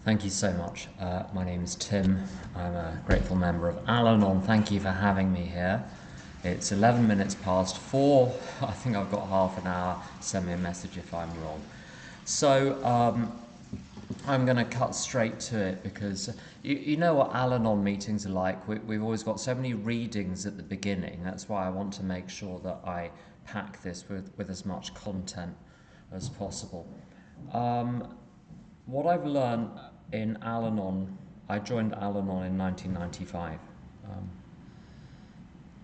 Thank you so much. My name is Tim. I'm a grateful member of Al-Anon. Thank you for having me here. It's 11 minutes past 4. I think I've got half an hour. Send me a message if I'm wrong. So I'm going to cut straight to it because you know what Al-Anon meetings are like. We've always got so many readings at the beginning. That's why I want to make sure that I pack this with as much content as possible. What I've learned in Al-Anon, I joined Al-Anon in 1995.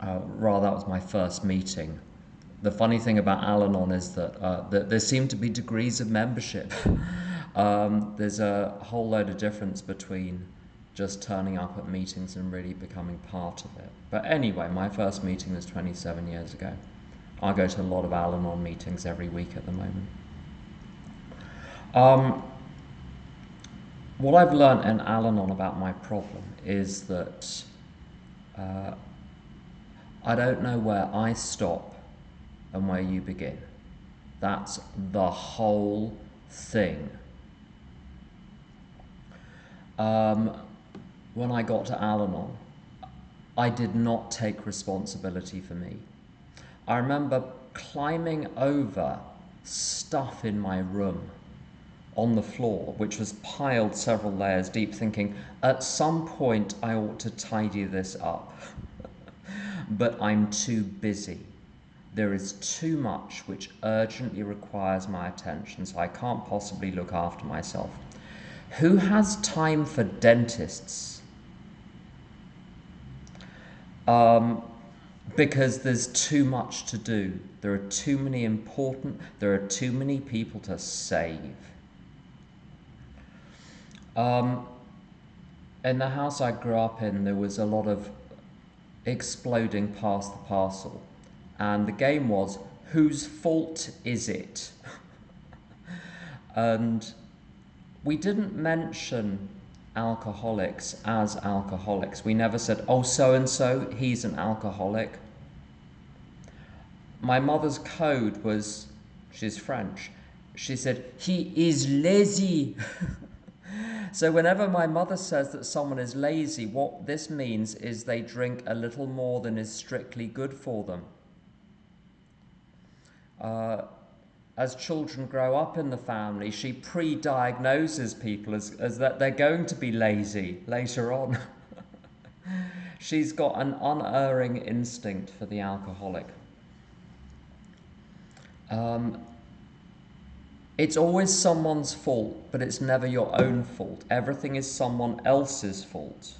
That was my first meeting. The funny thing about Al-Anon is that there seem to be degrees of membership. There's a whole load of difference between just turning up at meetings and really becoming part of it. But anyway, my first meeting was 27 years ago. I go to a lot of Al-Anon meetings every week at the moment. What I've learned in Al-Anon about my problem is that I don't know where I stop and where you begin. That's the whole thing. When I got to Al-Anon, I did not take responsibility for me. I remember climbing over stuff in my room on the floor, which was piled several layers deep, thinking, at some point I ought to tidy this up. But I'm too busy. There is too much which urgently requires my attention, so I can't possibly look after myself. Who has time for dentists? Because there's too much to do. There are too many people to save. In the house I grew up in, there was a lot of exploding past the parcel. And the game was, whose fault is it? And we didn't mention alcoholics as alcoholics. We never said, oh, so-and-so, he's an alcoholic. My mother's code was, she's French, she said, he is lazy. So whenever my mother says that someone is lazy, what this means is they drink a little more than is strictly good for them. As children grow up in the family, she pre-diagnoses people as that they're going to be lazy later on. She's got an unerring instinct for the alcoholic. It's always someone's fault, but it's never your own fault. Everything is someone else's fault.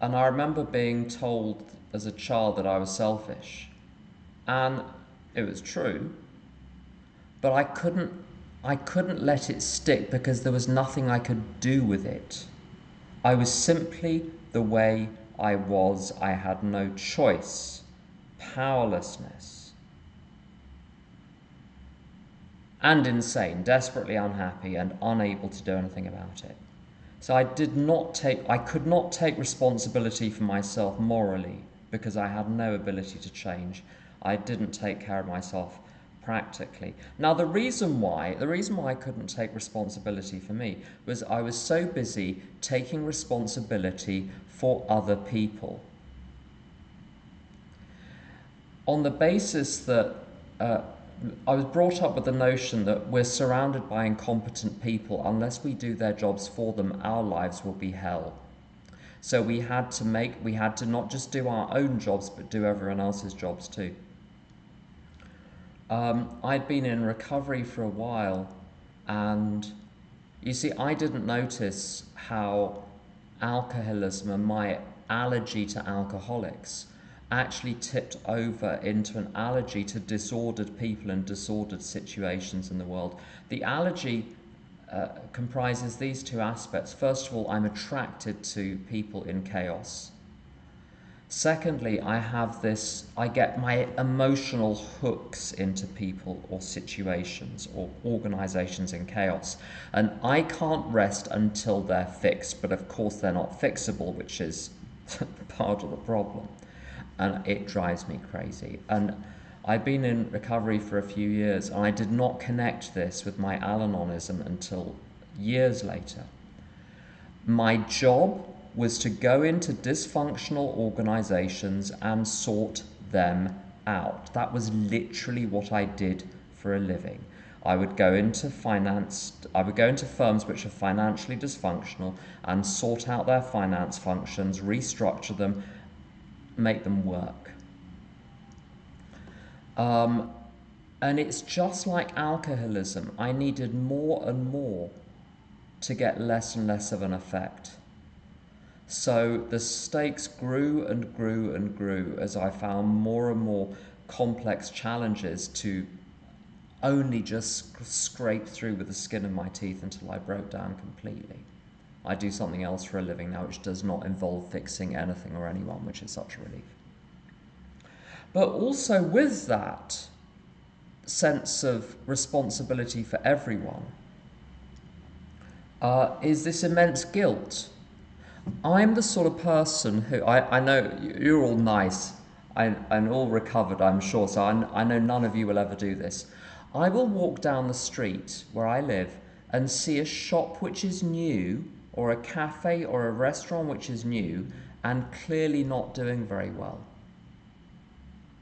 And I remember being told as a child that I was selfish. And it was true. But I couldn't let it stick because there was nothing I could do with it. I was simply the way I was. I had no choice. Powerlessness. And insane, desperately unhappy and unable to do anything about it. So I could not take responsibility for myself morally because I had no ability to change. I didn't take care of myself practically. Now the reason why I couldn't take responsibility for me was I was so busy taking responsibility for other people. On the basis that I was brought up with the notion that we're surrounded by incompetent people. Unless we do their jobs for them, our lives will be hell. So we had to not just do our own jobs, but do everyone else's jobs too. I'd been in recovery for a while, and you see, I didn't notice how alcoholism and my allergy to alcoholics actually tipped over into an allergy to disordered people and disordered situations in the world. The allergy comprises these two aspects. First of all, I'm attracted to people in chaos. Secondly, I get my emotional hooks into people or situations or organizations in chaos. And I can't rest until they're fixed, but of course they're not fixable, which is part of the problem. And it drives me crazy. And I'd been in recovery for a few years, and I did not connect this with my Al-Anonism until years later. My job was to go into dysfunctional organizations and sort them out. That was literally what I did for a living. I would go into firms which are financially dysfunctional and sort out their finance functions, restructure them, make them work. And it's just like alcoholism. I needed more and more to get less and less of an effect. So the stakes grew and grew and grew as I found more and more complex challenges to only just scrape through with the skin of my teeth until I broke down completely. I do something else for a living now which does not involve fixing anything or anyone, which is such a relief. But also with that sense of responsibility for everyone is this immense guilt. I'm the sort of person who, I know you're all nice and all recovered, I'm sure, so I know none of you will ever do this. I will walk down the street where I live and see a shop which is new, or a cafe or a restaurant which is new and clearly not doing very well,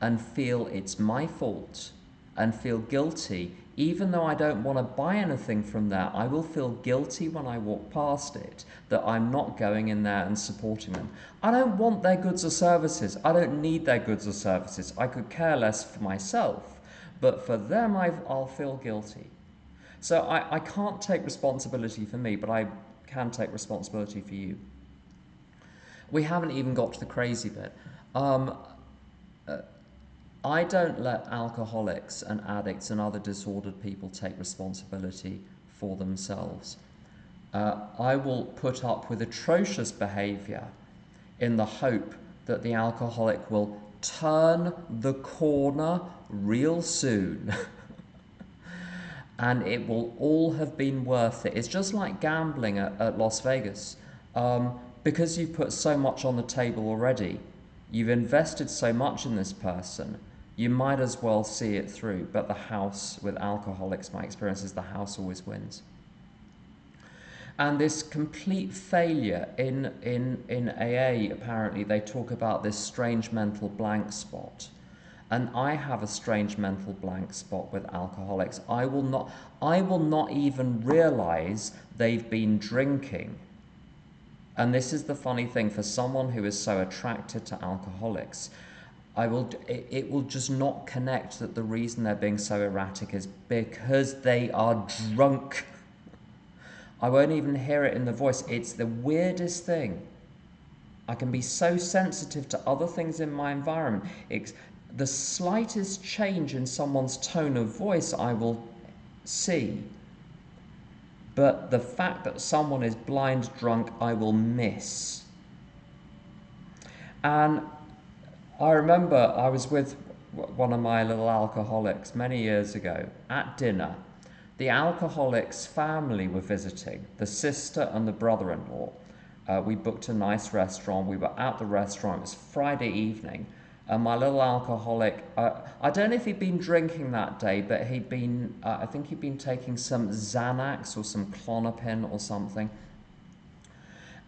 and feel it's my fault and feel guilty. Even though I don't want to buy anything from there, I will feel guilty when I walk past it that I'm not going in there and supporting them. I don't want their goods or services. I don't need their goods or services. I could care less for myself. But for them, I'll feel guilty. So I can't take responsibility for me, but I can take responsibility for you. We haven't even got to the crazy bit. I don't let alcoholics and addicts and other disordered people take responsibility for themselves. I will put up with atrocious behaviour in the hope that the alcoholic will turn the corner real soon and it will all have been worth it. It's just like gambling at Las Vegas. Because you've put so much on the table already, you've invested so much in this person, you might as well see it through. But the house, with alcoholics, my experience is the house always wins. And this complete failure in AA, apparently, they talk about this strange mental blank spot. And I have a strange mental blank spot with alcoholics. I will not even realize they've been drinking. And this is the funny thing for someone who is so attracted to alcoholics. It will just not connect that the reason they're being so erratic is because they are drunk. I won't even hear it in the voice. It's the weirdest thing. I can be so sensitive to other things in my environment. The slightest change in someone's tone of voice I will see. But the fact that someone is blind drunk, I will miss. And I remember I was with one of my little alcoholics many years ago at dinner. The alcoholic's family were visiting, the sister and the brother-in-law. We booked a nice restaurant. We were at the restaurant. It was Friday evening. And my little alcoholic, I don't know if he'd been drinking that day, but I think he'd been taking some Xanax or some Klonopin or something.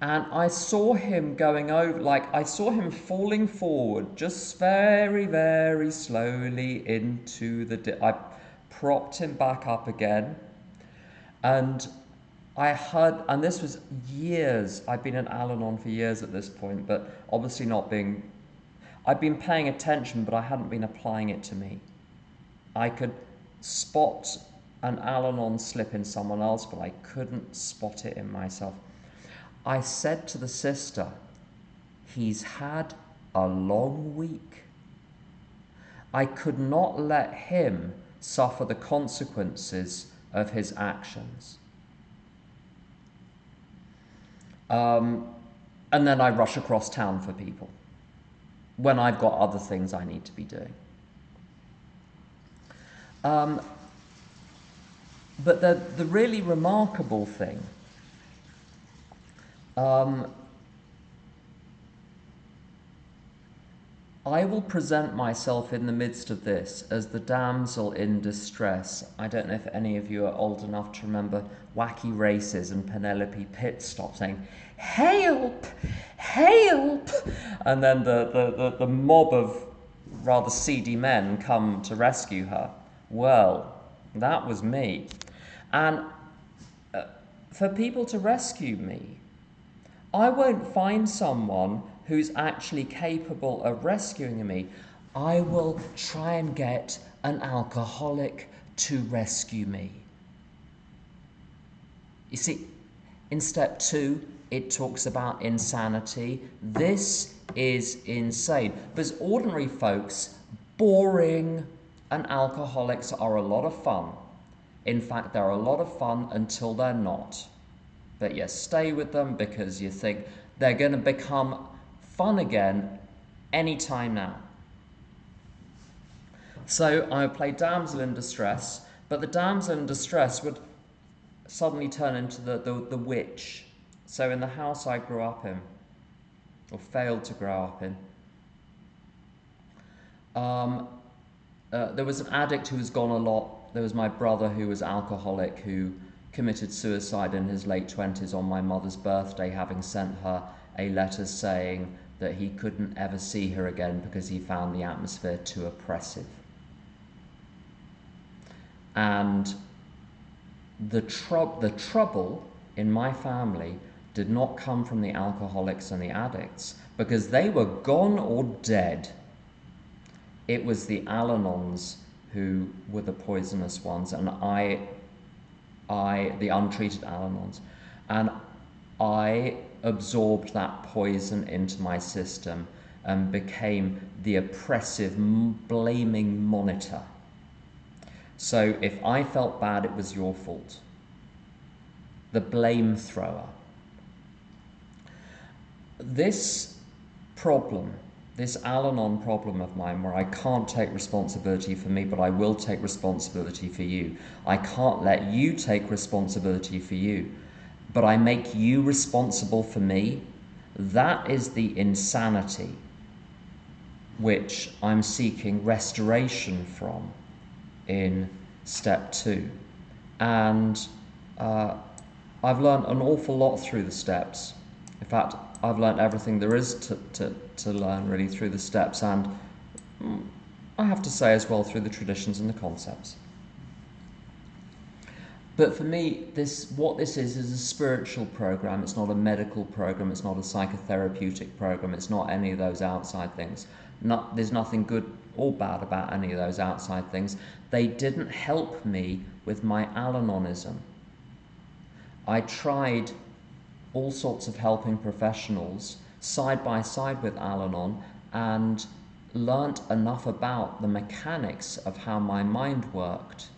And I saw him I saw him falling forward just very, very slowly into I propped him back up again. And I heard, and this was years, I'd been in Al-Anon for years at this point, but obviously I'd been paying attention, but I hadn't been applying it to me. I could spot an Al-Anon slip in someone else, but I couldn't spot it in myself. I said to the sister, he's had a long week. I could not let him suffer the consequences of his actions. And then I rush across town for people when I've got other things I need to be doing. But the really remarkable thing I will present myself in the midst of this as the damsel in distress. I don't know if any of you are old enough to remember Wacky Races and Penelope Pitt stopped saying, "Help! Help!" And then the mob of rather seedy men come to rescue her. Well, that was me. And for people to rescue me, I won't find someone who's actually capable of rescuing me. I will try and get an alcoholic to rescue me. You see, in step 2, it talks about insanity. This is insane. Because ordinary folks, boring, and alcoholics are a lot of fun. In fact, they're a lot of fun until they're not. But you stay with them because you think they're going to become fun again any time now. So I would play damsel in distress, but the damsel in distress would suddenly turn into the witch. So in the house I grew up in, or failed to grow up in, there was an addict who was gone a lot. There was my brother who was alcoholic, who committed suicide in his late 20s on my mother's birthday, having sent her a letter saying that he couldn't ever see her again because he found the atmosphere too oppressive. And the trouble in my family did not come from the alcoholics and the addicts, because they were gone or dead. It was the Al-Anons who were the poisonous ones, and the untreated Al-Anons, and I absorbed that poison into my system and became the oppressive, blaming monitor. So if I felt bad, it was your fault. The blame thrower. This problem, this Al-Anon problem of mine, where I can't take responsibility for me, but I will take responsibility for you. I can't let you take responsibility for you, but I make you responsible for me. That is the insanity which I'm seeking restoration from in step 2. And I've learned an awful lot through the steps. In fact, I've learned everything there is to learn really through the steps, and I have to say as well through the traditions and the concepts. But for me, what this is a spiritual program. It's not a medical program. It's not a psychotherapeutic program. It's not any of those outside things. There's nothing good or bad about any of those outside things. They didn't help me with my Al-Anonism. I tried all sorts of helping professionals side by side with Al-Anon and learnt enough about the mechanics of how my mind worked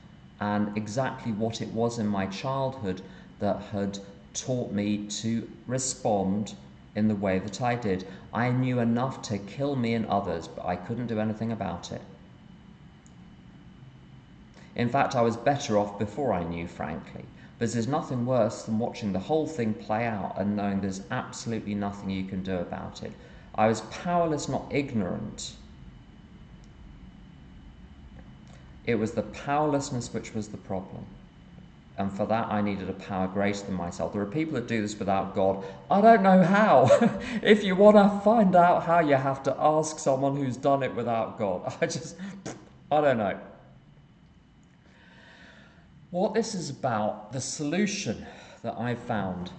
and exactly what it was in my childhood that had taught me to respond in the way that I did. I knew enough to kill me and others, but I couldn't do anything about it. In fact, I was better off before I knew, frankly, because there's nothing worse than watching the whole thing play out and knowing there's absolutely nothing you can do about it. I was powerless, not ignorant. It was the powerlessness which was the problem. And for that, I needed a power greater than myself. There are people that do this without God. I don't know how. If you want to find out how, you have to ask someone who's done it without God. I don't know. What this is about, the solution that I've found,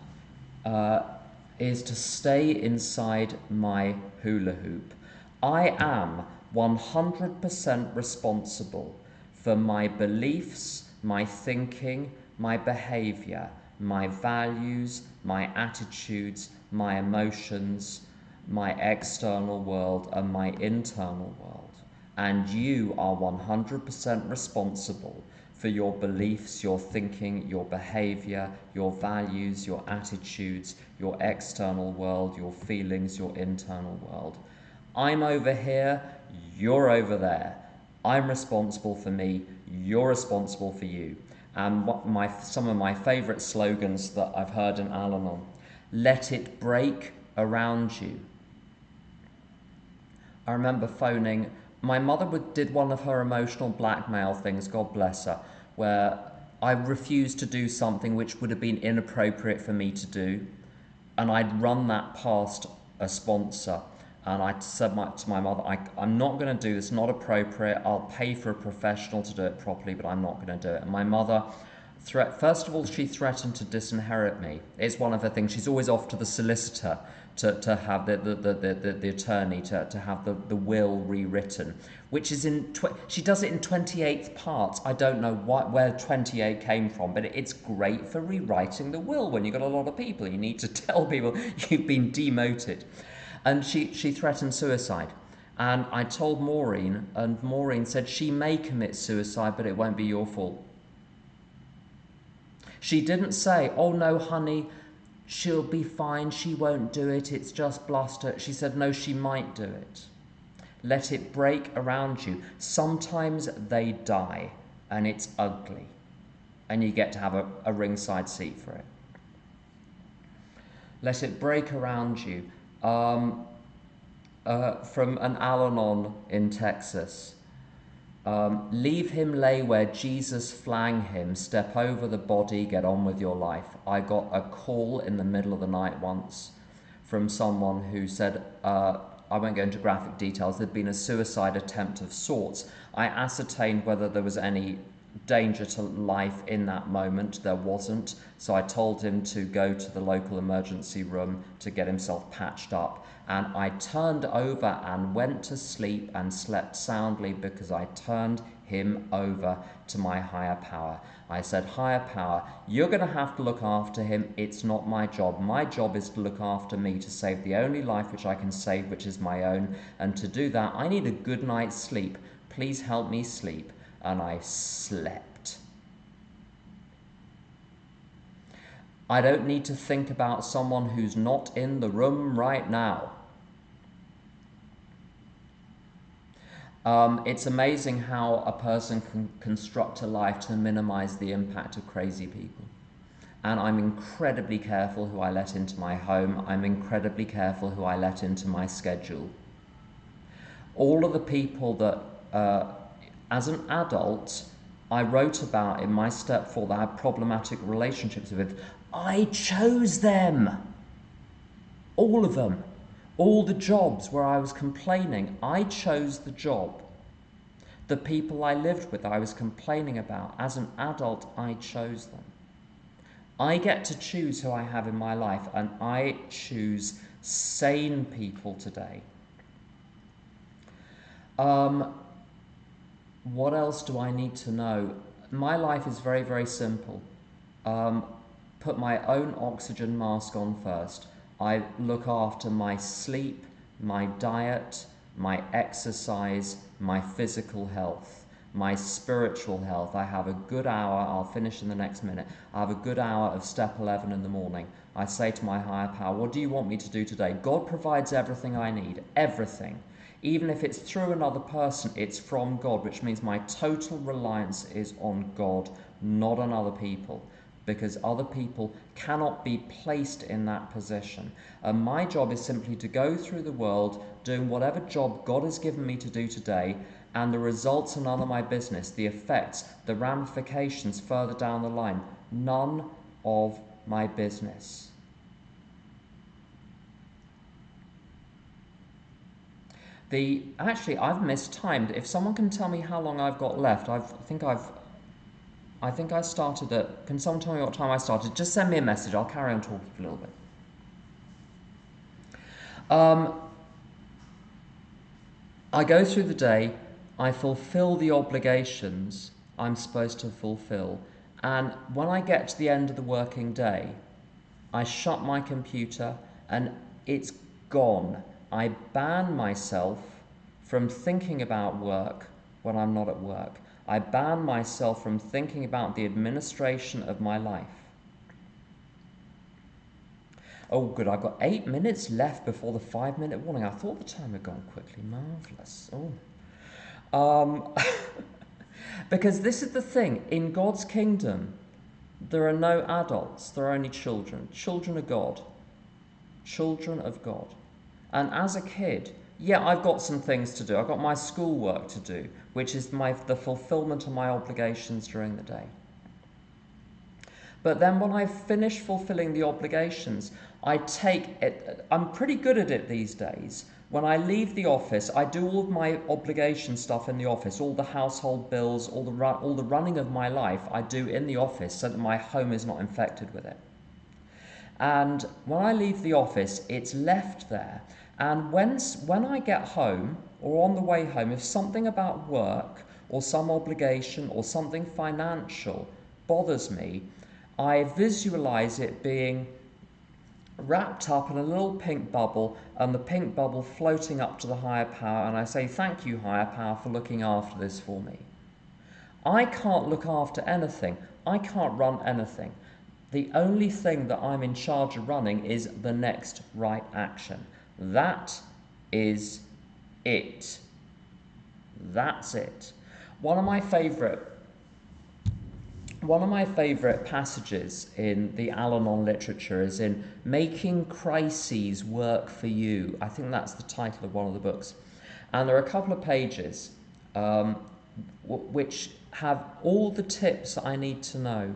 is to stay inside my hula hoop. I am 100% responsible for my beliefs, my thinking, my behavior, my values, my attitudes, my emotions, my external world, and my internal world. And you are 100% responsible for your beliefs, your thinking, your behavior, your values, your attitudes, your external world, your feelings, your internal world. I'm over here, you're over there. I'm responsible for me, you're responsible for you. And some of my favourite slogans that I've heard in Al-Anon: let it break around you. I remember phoning. My mother did one of her emotional blackmail things, God bless her, where I refused to do something which would have been inappropriate for me to do, and I'd run that past a sponsor. And I said to my mother, I'm not going to do this, not appropriate. I'll pay for a professional to do it properly, but I'm not going to do it. And my mother, first of all, she threatened to disinherit me. It's one of her things. She's always off to the solicitor to have the attorney to have the will rewritten, which is she does it in 28th parts. I don't know where 28 came from, but it's great for rewriting the will when you've got a lot of people. You need to tell people you've been demoted. And she threatened suicide. And I told Maureen, and Maureen said she may commit suicide, but it won't be your fault. She didn't say, oh no, honey, she'll be fine, she won't do it, it's just bluster. She said, no, she might do it. Let it break around you. Sometimes they die, and it's ugly, and you get to have a ringside seat for it. Let it break around you. From an Al-Anon in Texas. Leave him lay where Jesus flang him, step over the body, get on with your life. I got a call in the middle of the night once from someone who said, I won't go into graphic details, there'd been a suicide attempt of sorts. I ascertained whether there was any danger to life in that moment. There wasn't, so I told him to go to the local emergency room to get himself patched up. And I turned over and went to sleep and slept soundly because I turned him over to my higher power. I said, higher power, you're going to have to look after him. It's not my job. My job is to look after me, to save the only life which I can save, which is my own. And to do that, I need a good night's sleep. Please help me sleep. And I slept. I don't need to think about someone who's not in the room right now. It's amazing how a person can construct a life to minimize the impact of crazy people. And I'm incredibly careful who I let into my home. I'm incredibly careful who I let into my schedule. All of the people that, as an adult, I wrote about in my step 4 that I had problematic relationships with, I chose them. All of them. All the jobs where I was complaining, I chose the job. The people I lived with, I was complaining about. As an adult, I chose them. I get to choose who I have in my life, and I choose sane people today. What else do I need to know? My life is very, very simple. Put my own oxygen mask on first. I look after my sleep, my diet, my exercise, my physical health, my spiritual health. I have a good hour, I'll finish in the next minute. I have a good hour of step 11 in the morning. I say to my higher power, what do you want me to do today? God provides everything I need, everything. Even if it's through another person, it's from God, which means my total reliance is on God, not on other people, because other people cannot be placed in that position. And my job is simply to go through the world doing whatever job God has given me to do today, and the results are none of my business. The effects, the ramifications further down the line, none of my business. Actually, I've mistimed. If someone can tell me how long I've got left, I think I started at, can someone tell me what time I started? Just send me a message, I'll carry on talking for a little bit. I go through the day, I fulfill the obligations I'm supposed to fulfill, and when I get to the end of the working day, I shut my computer and it's gone. I ban myself from thinking about work when I'm not at work. I ban myself from thinking about the administration of my life. Oh, good, I've got 8 minutes left before the 5-minute warning. I thought the time had gone quickly. Marvellous. Oh. Because this is the thing. In God's kingdom, there are no adults. There are only children. Children of God. Children of God. And as a kid, yeah, I've got some things to do. I've got my schoolwork to do, which is the fulfillment of my obligations during the day. But then when I finish fulfilling the obligations, I take it, I'm pretty good at it these days. When I leave the office, I do all of my obligation stuff in the office, all the household bills, all the running of my life I do in the office so that my home is not infected with it. And when I leave the office, it's left there. And when I get home or on the way home, if something about work or some obligation or something financial bothers me, I visualize it being wrapped up in a little pink bubble and the pink bubble floating up to the higher power, and I say, thank you, higher power, for looking after this for me. I can't look after anything. I can't run anything. The only thing that I'm in charge of running is the next right action. That is it. That's it. One of my favourite passages in the Al-Anon literature is in Making Crises Work for You. I think that's the title of one of the books. And there are a couple of pages which have all the tips I need to know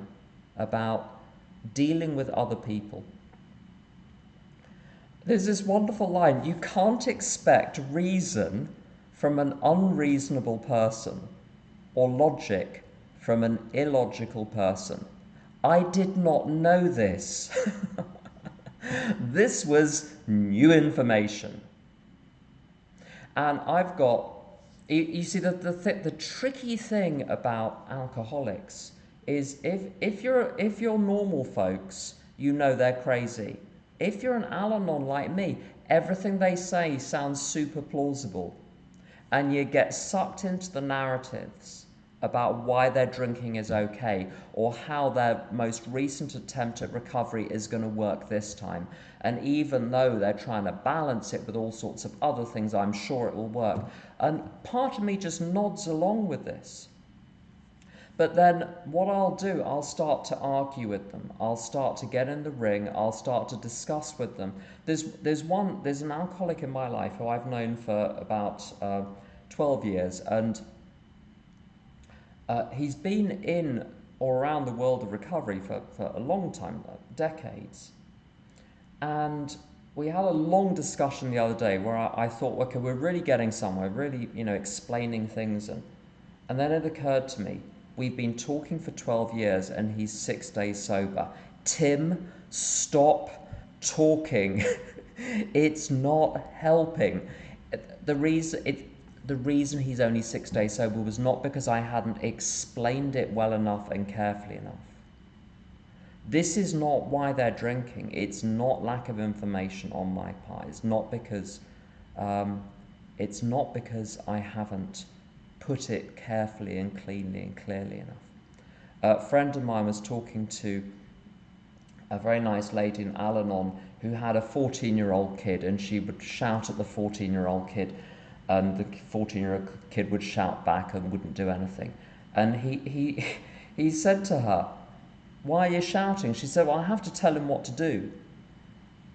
about dealing with other people. There's this wonderful line: you can't expect reason from an unreasonable person or logic from an illogical person. I did not know this. This was new information. And I've got, you see, the tricky thing about alcoholics is if you're normal folks, you know they're crazy. If you're an Al-Anon like me, everything they say sounds super plausible, and you get sucked into the narratives about why their drinking is okay or how their most recent attempt at recovery is going to work this time. And even though they're trying to balance it with all sorts of other things, I'm sure it will work. And part of me just nods along with this. But then what I'll do, I'll start to argue with them. I'll start to get in the ring. I'll start to discuss with them. There's an alcoholic in my life who I've known for about 12 years, and he's been in or around the world of recovery for a long time, decades. And we had a long discussion the other day where I thought, okay, we're really getting somewhere, really, explaining things. And then it occurred to me, we've been talking for 12 years and he's 6 days sober. Tim, stop talking. It's not helping. The reason he's only 6 days sober was not because I hadn't explained it well enough and carefully enough. This is not why they're drinking. It's not lack of information on my part. It's not because I haven't put it carefully and cleanly and clearly enough. A friend of mine was talking to a very nice lady in Al-Anon who had a 14-year-old kid, and she would shout at the 14-year-old kid, and the 14-year-old kid would shout back and wouldn't do anything. And he said to her, "Why are you shouting?" She said, "Well, I have to tell him what to do."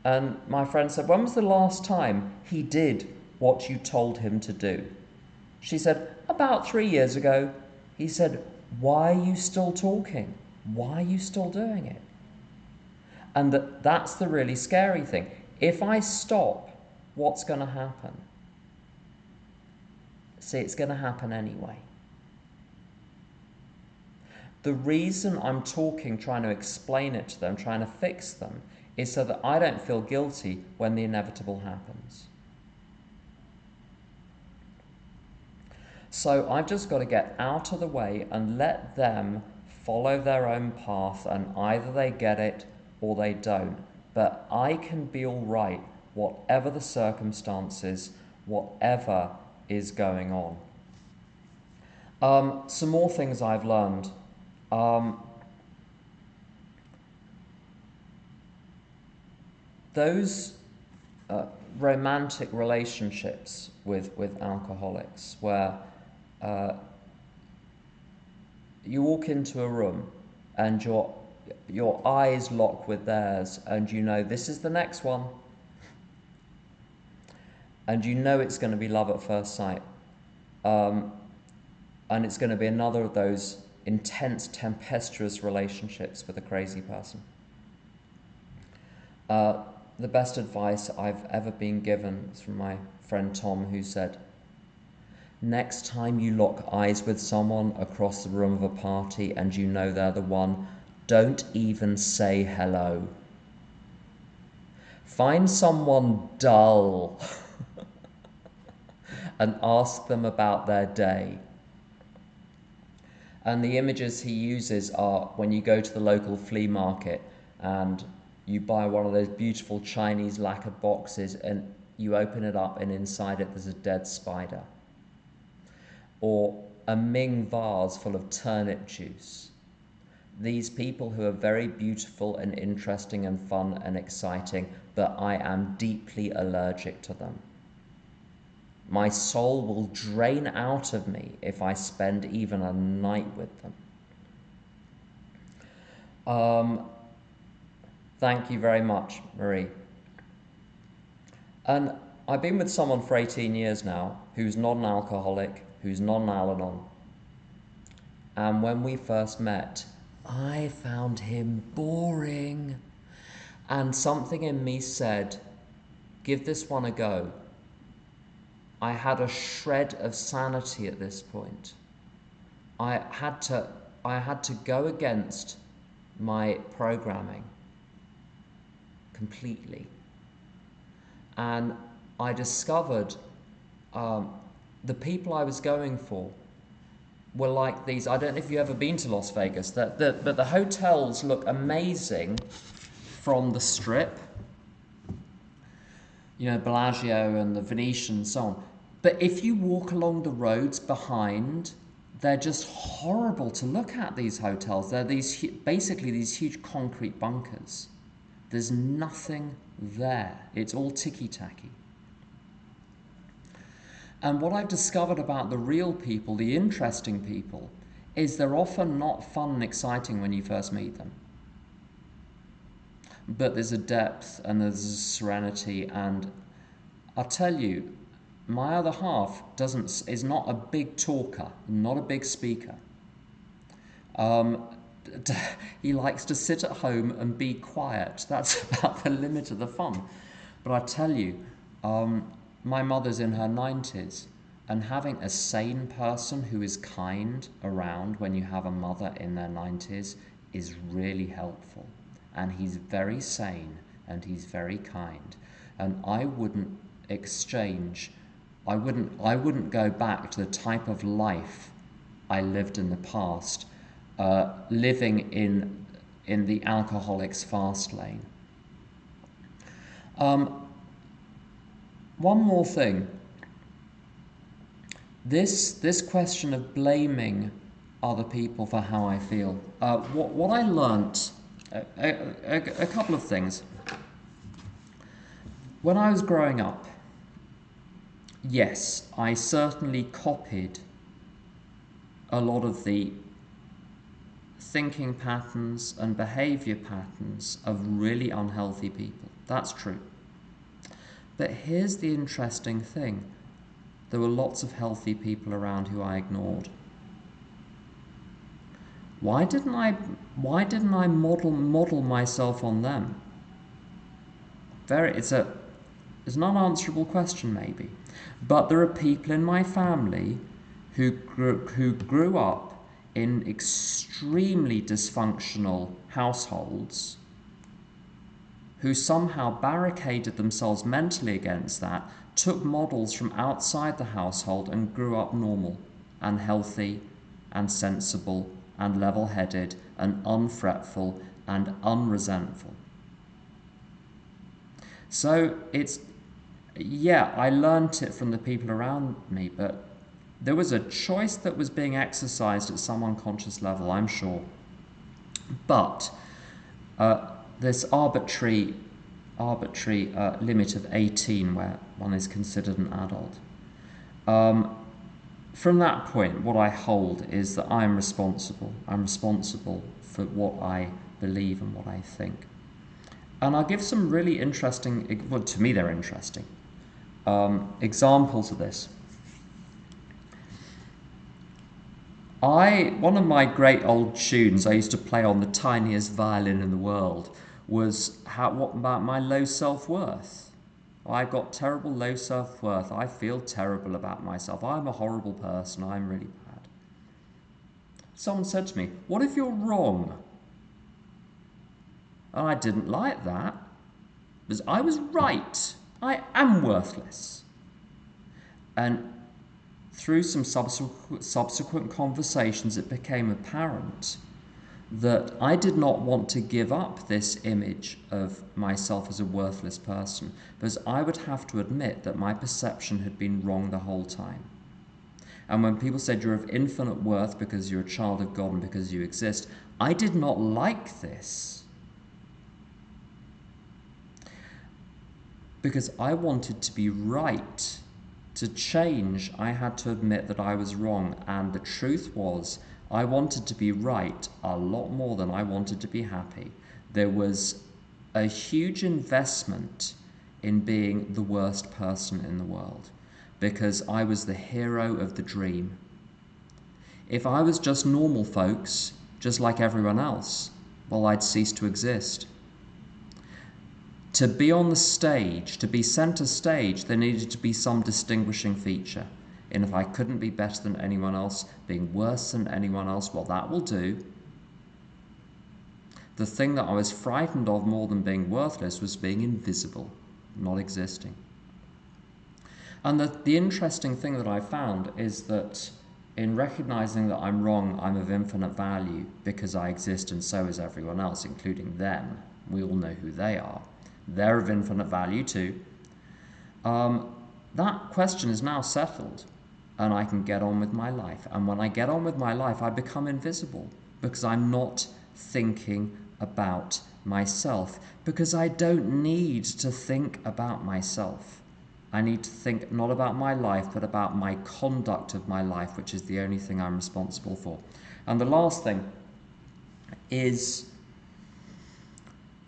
And my friend said, "When was the last time he did what you told him to do?" She said, "About 3 years ago." He said, "Why are you still talking? Why are you still doing it?" And that's the really scary thing. If I stop, what's going to happen? See, it's going to happen anyway. The reason I'm talking, trying to explain it to them, trying to fix them, is so that I don't feel guilty when the inevitable happens. So I've just got to get out of the way and let them follow their own path, and either they get it or they don't. But I can be all right, whatever the circumstances, whatever is going on. Some more things I've learned. Those romantic relationships with alcoholics where you walk into a room and your eyes lock with theirs and you know this is the next one. and you know it's going to be love at first sight. Um, and it's going to be another of those intense, tempestuous relationships with a crazy person. The best advice I've ever been given was from my friend Tom, who said, next time you lock eyes with someone across the room of a party and you know they're the one, don't even say hello. Find someone dull and ask them about their day. And the images he uses are when you go to the local flea market and you buy one of those beautiful Chinese lacquered boxes and you open it up and inside it there's a dead spider. Or a Ming vase full of turnip juice. These people who are very beautiful and interesting and fun and exciting, but I am deeply allergic to them. My soul will drain out of me if I spend even a night with them. Thank you very much, Marie. And I've been with someone for 18 years now who's not an alcoholic, who's not an Al-Anon. And when we first met, I found him boring. And something in me said, give this one a go. I had a shred of sanity at this point. I had to go against my programming completely. And I discovered the people I was going for were like these. I don't know if you've ever been to Las Vegas, but the hotels look amazing from the Strip, you know, Bellagio and the Venetian and so on. But if you walk along the roads behind, they're just horrible to look at, these hotels. They're basically these huge concrete bunkers. There's nothing there. It's all ticky-tacky. And what I've discovered about the real people, the interesting people, is they're often not fun and exciting when you first meet them. But there's a depth and there's a serenity, and I'll tell you, my other half is not a big talker, not a big speaker. He likes to sit at home and be quiet. That's about the limit of the fun. But I tell you, my mother's in her 90s, and having a sane person who is kind around when you have a mother in their 90s is really helpful. And he's very sane and he's very kind. And I wouldn't go back to the type of life I lived in the past, living in the alcoholic's fast lane. One more thing. This question of blaming other people for how I feel. What I learnt, a couple of things. When I was growing up, yes, I certainly copied a lot of the thinking patterns and behavior patterns of really unhealthy people. That's true. But here's the interesting thing. There were lots of healthy people around who I ignored. Why didn't I model myself on them? It's an unanswerable question maybe. But there are people in my family who grew up in extremely dysfunctional households, who somehow barricaded themselves mentally against that, took models from outside the household and grew up normal and healthy and sensible and level-headed and unfretful and unresentful. So I learnt it from the people around me, but there was a choice that was being exercised at some unconscious level, I'm sure. But this arbitrary limit of 18 where one is considered an adult. From that point, what I hold is that I'm responsible. I'm responsible for what I believe and what I think. And I'll give some really interesting, well, to me they're interesting, examples of this. One of my great old tunes I used to play on the tiniest violin in the world was what about my low self-worth? I got terrible low self-worth. I feel terrible about myself. I'm a horrible person. I'm really bad. Someone said to me, what if you're wrong? And I didn't like that, because I was right. I am worthless. And through some subsequent conversations, it became apparent that I did not want to give up this image of myself as a worthless person, because I would have to admit that my perception had been wrong the whole time. And when people said you're of infinite worth because you're a child of God and because you exist, I did not like this. Because I wanted to be right. To change, I had to admit that I was wrong, and the truth was, I wanted to be right a lot more than I wanted to be happy. There was a huge investment in being the worst person in the world, because I was the hero of the dream. If I was just normal folks, just like everyone else, well, I'd cease to exist. To be on the stage, to be centre stage, there needed to be some distinguishing feature. And if I couldn't be better than anyone else, being worse than anyone else, well, that will do. The thing that I was frightened of more than being worthless was being invisible, not existing. And the interesting thing that I found is that in recognizing that I'm wrong, I'm of infinite value because I exist and so is everyone else, including them. We all know who they are. They're of infinite value too. That question is now settled, and I can get on with my life. And when I get on with my life, I become invisible because I'm not thinking about myself, because I don't need to think about myself. I need to think not about my life, but about my conduct of my life, which is the only thing I'm responsible for. And the last thing is,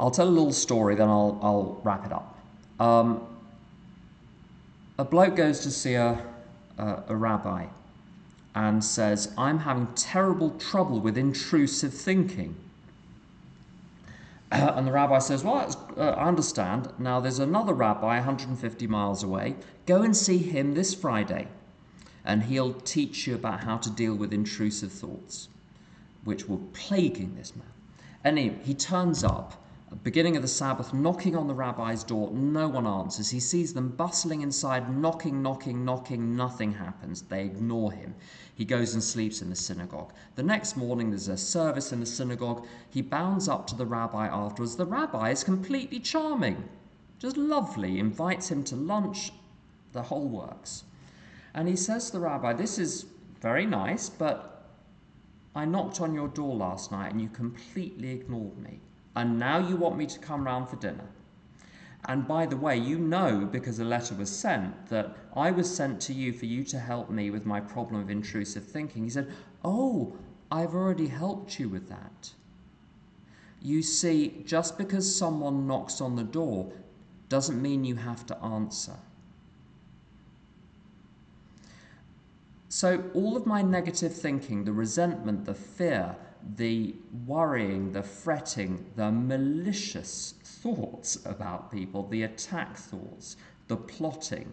I'll tell a little story, then I'll wrap it up. A bloke goes to see a rabbi and says, I'm having terrible trouble with intrusive thinking. And the rabbi says, well, I understand. Now there's another rabbi 150 miles away. Go and see him this Friday, and he'll teach you about how to deal with intrusive thoughts, which were plaguing this man. Anyway, he turns up, beginning of the Sabbath, knocking on the rabbi's door. No one answers. He sees them bustling inside, knocking, nothing happens. They ignore him. He goes and sleeps in the synagogue. The next morning there's a service in the synagogue. He bounds up to the rabbi afterwards. The rabbi is completely charming, just lovely, invites him to lunch, the whole works. And he says to the rabbi, this is very nice, but I knocked on your door last night and you completely ignored me. And now you want me to come round for dinner. And by the way, you know, because a letter was sent, that I was sent to you for you to help me with my problem of intrusive thinking. He said, oh, I've already helped you with that. You see, just because someone knocks on the door doesn't mean you have to answer. So all of my negative thinking, the resentment, the fear, the worrying, the fretting, the malicious thoughts about people, the attack thoughts, the plotting,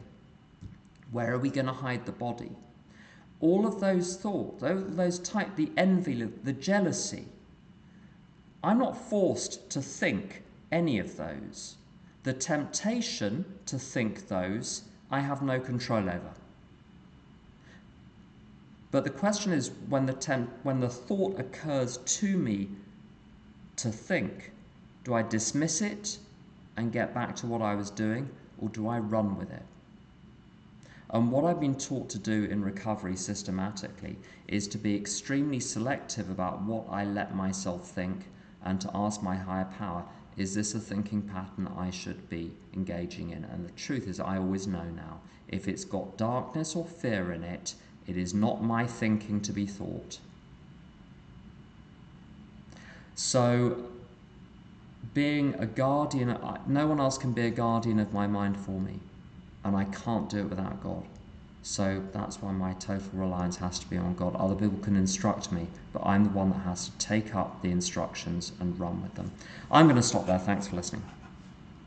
where are we going to hide the body? All of those thoughts, the envy, the jealousy, I'm not forced to think any of those. The temptation to think those, I have no control over. But the question is, when the thought occurs to me to think, do I dismiss it and get back to what I was doing, or do I run with it? And what I've been taught to do in recovery systematically is to be extremely selective about what I let myself think, and to ask my higher power, is this a thinking pattern I should be engaging in? And the truth is, I always know now, if it's got darkness or fear in it, it is not my thinking to be thought. So, being a guardian, no one else can be a guardian of my mind for me. and I can't do it without God. So that's why my total reliance has to be on God. Other people can instruct me, but I'm the one that has to take up the instructions and run with them. I'm going to stop there. Thanks for listening.